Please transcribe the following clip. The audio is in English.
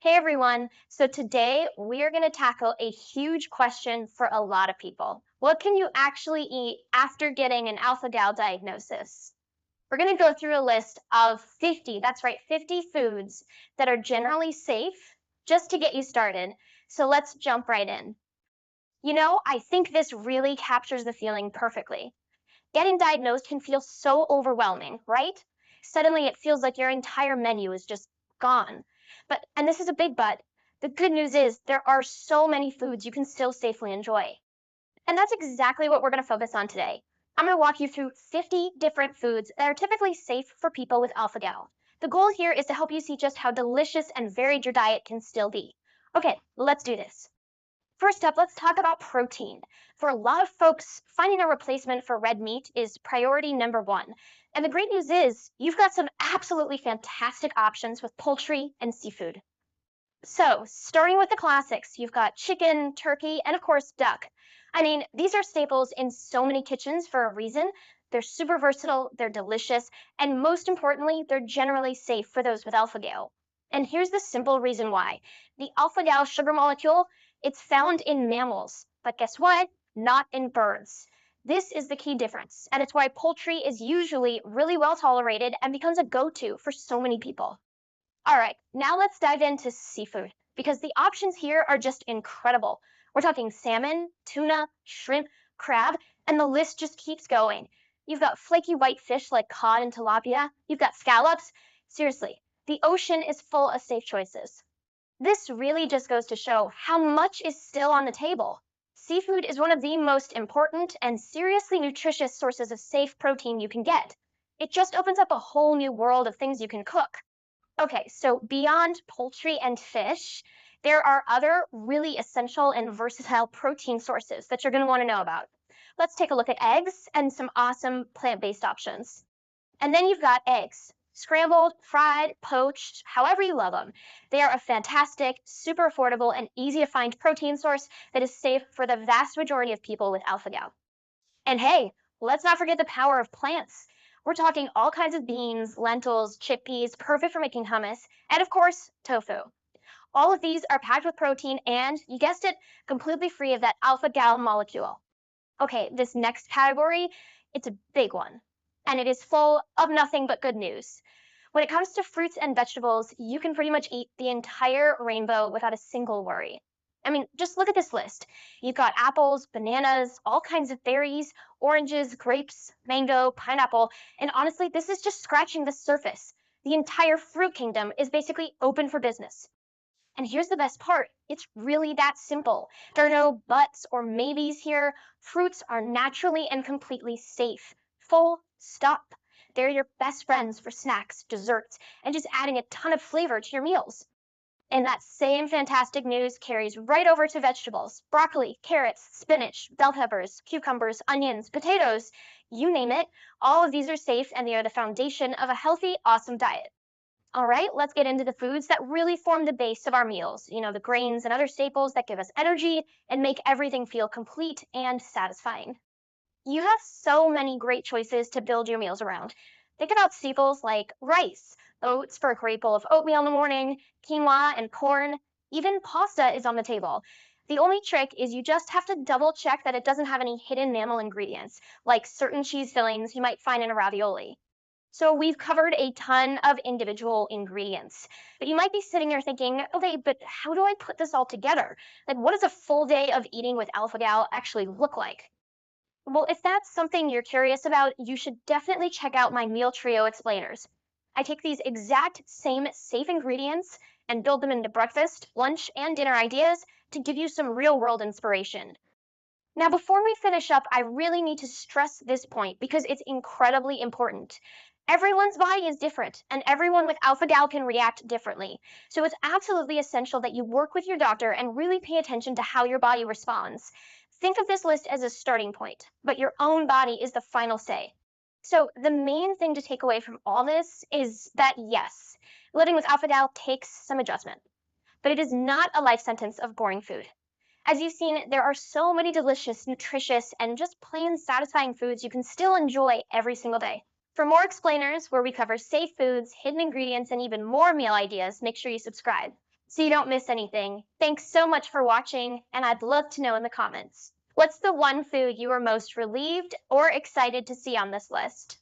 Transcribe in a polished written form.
Hey everyone. So today we are going to tackle a huge question for a lot of people. What can you actually eat after getting an alpha gal diagnosis? We're going to go through a list of 50, that's right, 50 foods that are generally safe just to get you started. So let's jump right in. I think this really captures the feeling perfectly. Getting diagnosed can feel so overwhelming, right? Suddenly it feels like your entire menu is just gone. And this is a big but, the good news is there are so many foods you can still safely enjoy. And that's exactly what we're going to focus on today. I'm going to walk you through 50 different foods that are typically safe for people with alpha gal. The goal here is to help you see just how delicious and varied your diet can still be. Okay, let's do this. First up, let's talk about protein. For a lot of folks, finding a replacement for red meat is priority number one. And the great news is you've got some absolutely fantastic options with poultry and seafood. So, starting with the classics, you've got chicken, turkey, and of course, duck. I mean, these are staples in so many kitchens for a reason. They're super versatile, they're delicious, and most importantly, they're generally safe for those with alpha gal. And here's the simple reason why. The alpha gal sugar molecule, it's found in mammals, but guess what? Not in birds. This is the key difference, and it's why poultry is usually really well tolerated and becomes a go-to for so many people. All right, now let's dive into seafood because the options here are just incredible. We're talking salmon, tuna, shrimp, crab, and the list just keeps going. You've got flaky white fish like cod and tilapia. You've got scallops. Seriously, the ocean is full of safe choices. This really just goes to show how much is still on the table. Seafood is one of the most important and seriously nutritious sources of safe protein you can get. It just opens up a whole new world of things you can cook. Okay, so beyond poultry and fish, there are other really essential and versatile protein sources that you're going to want to know about. Let's take a look at eggs and some awesome plant-based options. And then you've got eggs. Scrambled, fried, poached, however you love them. They are a fantastic, super affordable, and easy to find protein source that is safe for the vast majority of people with alpha gal. And hey, let's not forget the power of plants. We're talking all kinds of beans, lentils, chickpeas, perfect for making hummus, and of course, tofu. All of these are packed with protein and, you guessed it, completely free of that alpha gal molecule. Okay, this next category, it's a big one, and it is full of nothing but good news. When it comes to fruits and vegetables, you can pretty much eat the entire rainbow without a single worry. I mean, just look at this list. You've got apples, bananas, all kinds of berries, oranges, grapes, mango, pineapple, and honestly, this is just scratching the surface. The entire fruit kingdom is basically open for business. And here's the best part. It's really that simple. There are no buts or maybes here. Fruits are naturally and completely safe. Full stop. They're your best friends for snacks, desserts, and just adding a ton of flavor to your meals. And that same fantastic news carries right over to vegetables. Broccoli, carrots, spinach, bell peppers, cucumbers, onions, potatoes, you name it. All of these are safe and they are the foundation of a healthy, awesome diet. All right, let's get into the foods that really form the base of our meals. The grains and other staples that give us energy and make everything feel complete and satisfying. You have so many great choices to build your meals around. Think about staples like rice, oats for a great bowl of oatmeal in the morning, quinoa and corn. Even pasta is on the table. The only trick is you just have to double check that it doesn't have any hidden mammal ingredients, like certain cheese fillings you might find in a ravioli. So we've covered a ton of individual ingredients, but you might be sitting there thinking, okay, but how do I put this all together? Like, what does a full day of eating with alpha gal actually look like? Well, if that's something you're curious about, you should definitely check out my meal trio explainers. I take these exact same safe ingredients and build them into breakfast, lunch, and dinner ideas to give you some real world inspiration. Now, before we finish up, I really need to stress this point because it's incredibly important. Everyone's body is different, and everyone with alpha gal can react differently. So it's absolutely essential that you work with your doctor and really pay attention to how your body responds. Think of this list as a starting point, but your own body is the final say. So the main thing to take away from all this is that yes, living with alpha gal takes some adjustment, but it is not a life sentence of boring food. As you've seen, there are so many delicious, nutritious, and just plain satisfying foods you can still enjoy every single day. For more explainers where we cover safe foods, hidden ingredients, and even more meal ideas, make sure you subscribe. so you don't miss anything. Thanks so much for watching, and I'd love to know in the comments. What's the one food you were most relieved or excited to see on this list?